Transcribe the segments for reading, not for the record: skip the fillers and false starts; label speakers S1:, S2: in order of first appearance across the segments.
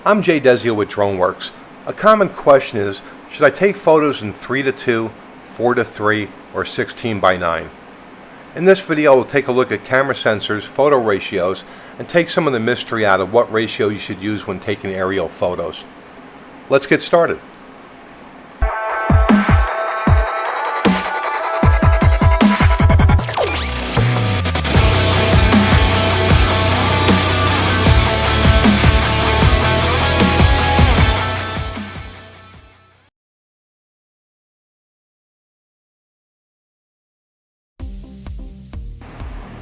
S1: I'm Jay Desio with Drone-Works. A common question is, should I take photos in 3:2, 4:3, or 16:9? In this video, we'll take a look at camera sensors, photo ratios, and take some of the mystery out of what ratio you should use when taking aerial photos. Let's get started.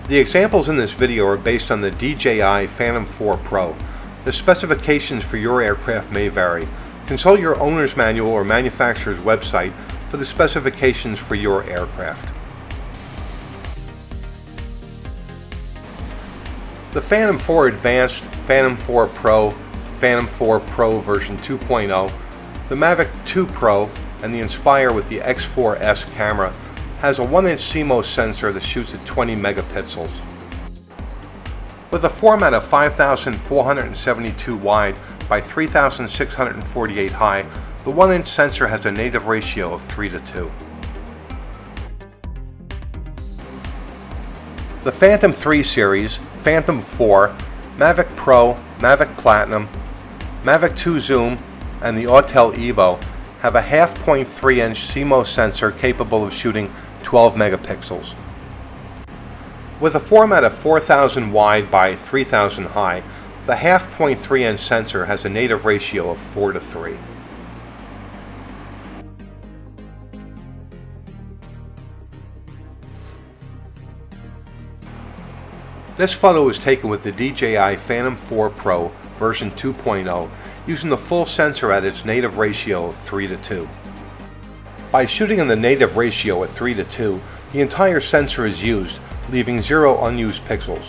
S1: The examples in this video are based on the DJI Phantom 4 Pro. The specifications for your aircraft may vary. Consult your owner's manual or manufacturer's website for the specifications for your aircraft. The Phantom 4 Advanced, Phantom 4 Pro, Phantom 4 Pro version 2.0, the Mavic 2 Pro, and the Inspire with the X4S camera has a 1-inch CMOS sensor that shoots at 20 megapixels. With a format of 5,472 wide by 3,648 high, the 1-inch sensor has a native ratio of 3:2. The Phantom 3 series, Phantom 4, Mavic Pro, Mavic Platinum, Mavic 2 Zoom, and the Autel Evo have a 0.3-inch CMOS sensor capable of shooting 12 megapixels. With a format of 4,000 wide by 3,000 high, the 0.3-inch sensor has a native ratio of 4:3. This photo was taken with the DJI Phantom 4 Pro version 2.0 using the full sensor at its native ratio of 3:2. By shooting in the native ratio at 3:2, the entire sensor is used, leaving 0 unused pixels.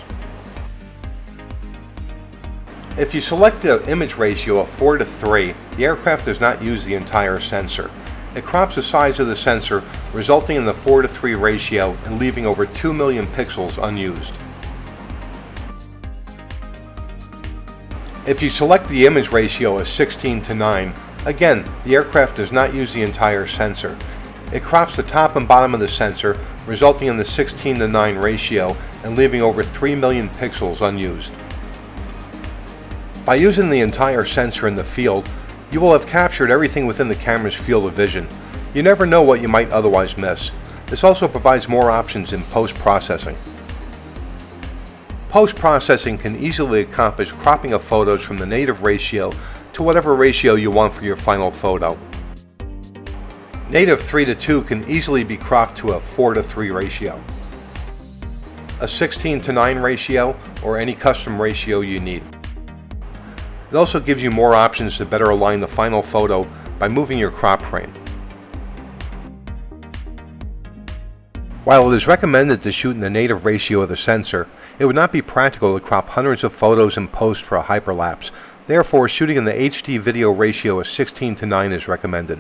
S1: If you select the image ratio of 4:3, the aircraft does not use the entire sensor. It crops the size of the sensor, resulting in the 4:3 ratio and leaving over 2 million pixels unused. If you select the image ratio as 16:9, again, the aircraft does not use the entire sensor. It crops the top and bottom of the sensor, resulting in the 16:9 ratio and leaving over 3 million pixels unused. By using the entire sensor in the field, you will have captured everything within the camera's field of vision. You never know what you might otherwise miss. This also provides more options in post-processing. Post-processing can easily accomplish cropping of photos from the native ratio to whatever ratio you want for your final photo. Native 3:2 can easily be cropped to a 4:3 ratio, a 16:9 ratio, or any custom ratio you need. It also gives you more options to better align the final photo by moving your crop frame. While it is recommended to shoot in the native ratio of the sensor, it would not be practical to crop hundreds of photos in post for a hyperlapse. Therefore, shooting in the HD video ratio of 16:9 is recommended.